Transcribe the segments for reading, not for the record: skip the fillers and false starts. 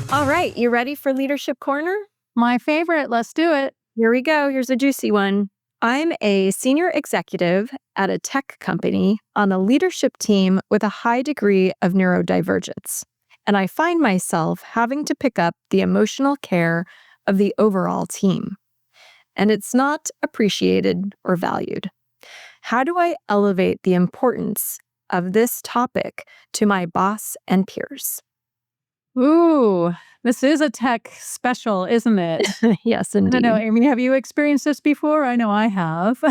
All right, you ready for Leadership Corner? My favorite. Let's do it. Here we go. Here's a juicy one. I'm a senior executive at a tech company on a leadership team with a high degree of neurodivergence. And I find myself having to pick up the emotional care of the overall team. And it's not appreciated or valued. How do I elevate the importance of this topic to my boss and peers? Ooh, this is a tech special, isn't it? Yes, I don't indeed. know, Amy, have you experienced this before? I know I have.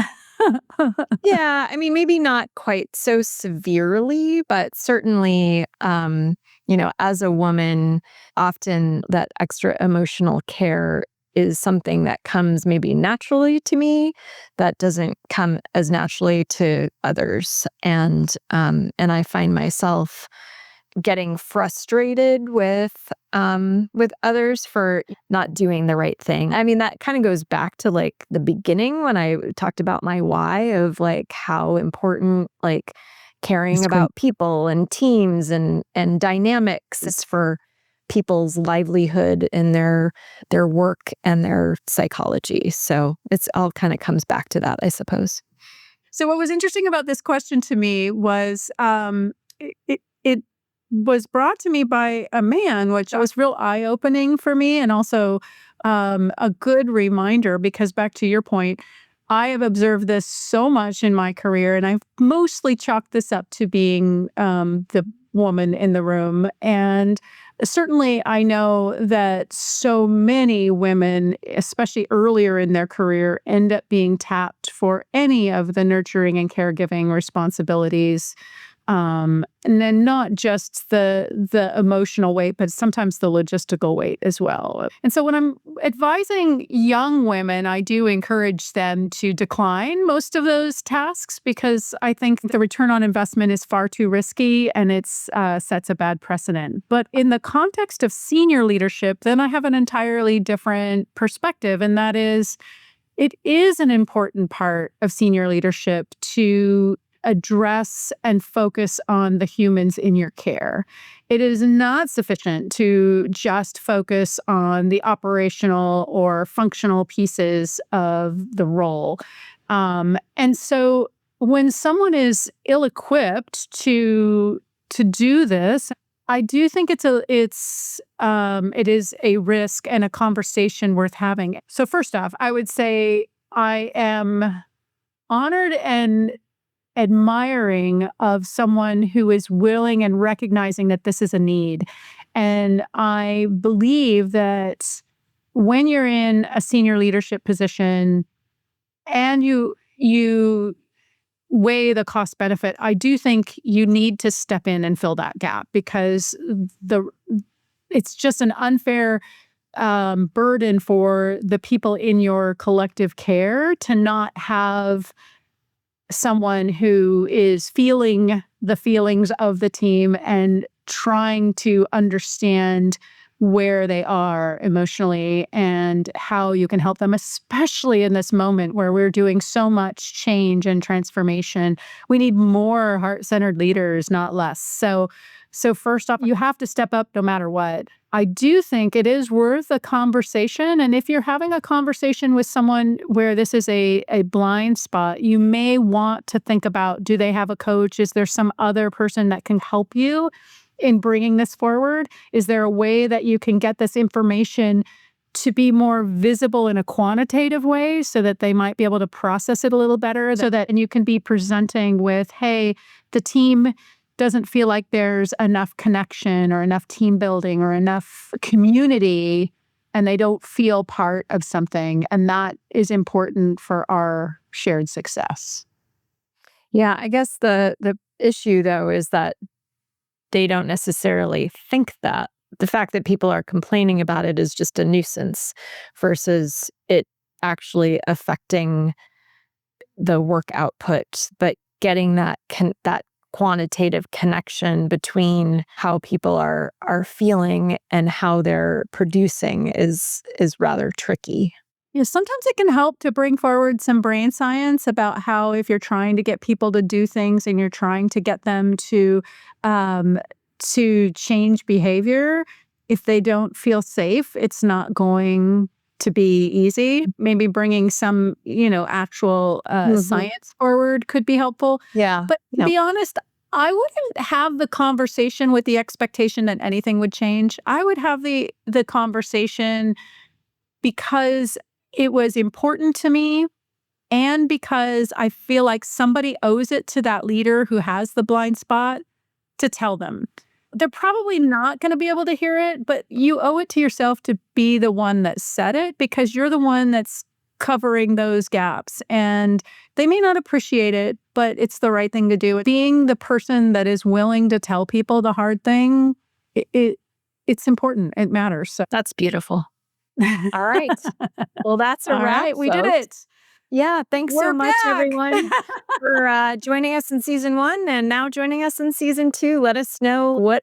Yeah, I mean, maybe not quite so severely, but certainly, as a woman, often that extra emotional care is something that comes maybe naturally to me that doesn't come as naturally to others. And I find myself getting frustrated with others for not doing the right thing. I mean, that kind of goes back to like the beginning when I talked about my why of like how important like caring That's great. about people and teams and dynamics is for people's livelihood and their work and their psychology. So it's all kind of comes back to that, I suppose. So what was interesting about this question to me was it was brought to me by a man, which was real eye-opening for me, and also a good reminder, because back to your point, I have observed this so much in my career, and I've mostly chalked this up to being the woman in the room. And certainly I know that so many women, especially earlier in their career, end up being tapped for any of the nurturing and caregiving responsibilities. And then not just the emotional weight, but sometimes the logistical weight as well. And so when I'm advising young women, I do encourage them to decline most of those tasks because I think the return on investment is far too risky and it sets a bad precedent. But in the context of senior leadership, then I have an entirely different perspective, and that is, it is an important part of senior leadership to address and focus on the humans in your care. It is not sufficient to just focus on the operational or functional pieces of the role. And so when someone is ill-equipped to do this, I do think it is a risk and a conversation worth having. So first off, I would say I am honored and admiring of someone who is willing and recognizing that this is a need. And I believe that when you're in a senior leadership position and you weigh the cost benefit, I do think you need to step in and fill that gap, because it's just an unfair burden for the people in your collective care to not have someone who is feeling the feelings of the team and trying to understand where they are emotionally and how you can help them, especially in this moment where we're doing so much change and transformation. We need more heart-centered leaders, not less. So first off, you have to step up no matter what. I do think it is worth a conversation. And if you're having a conversation with someone where this is a blind spot, you may want to think about, do they have a coach? Is there some other person that can help you in bringing this forward? Is there a way that you can get this information to be more visible in a quantitative way so that they might be able to process it a little better, so that and you can be presenting with, hey, the team doesn't feel like there's enough connection or enough team building or enough community, and they don't feel part of something. And that is important for our shared success. Yeah, I guess the issue though is that they don't necessarily think that. The fact that people are complaining about it is just a nuisance versus it actually affecting the work output, but getting that quantitative connection between how people are feeling and how they're producing is rather tricky. Yeah, sometimes it can help to bring forward some brain science about how, if you're trying to get people to do things and you're trying to get them to change behavior, if they don't feel safe, it's not going to be easy. Maybe bringing some, actual science forward could be helpful. Yeah. But to be honest, I wouldn't have the conversation with the expectation that anything would change. I would have the conversation because it was important to me and because I feel like somebody owes it to that leader who has the blind spot to tell them. They're probably not going to be able to hear it, but you owe it to yourself to be the one that said it because you're the one that's covering those gaps. And they may not appreciate it, but it's the right thing to do. Being the person that is willing to tell people the hard thing, it's important. It matters. So. That's beautiful. All right. Well, that's a All wrap. right, we did folks. it. Yeah. Thanks so We're much, back. everyone, for joining us in season 1 and now joining us in season 2. Let us know what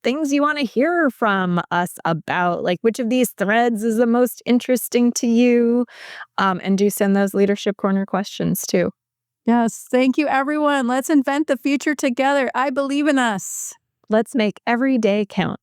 things you want to hear from us about, like which of these threads is the most interesting to you. And do send those Leadership Corner questions too. Yes. Thank you, everyone. Let's invent the future together. I believe in us. Let's make every day count.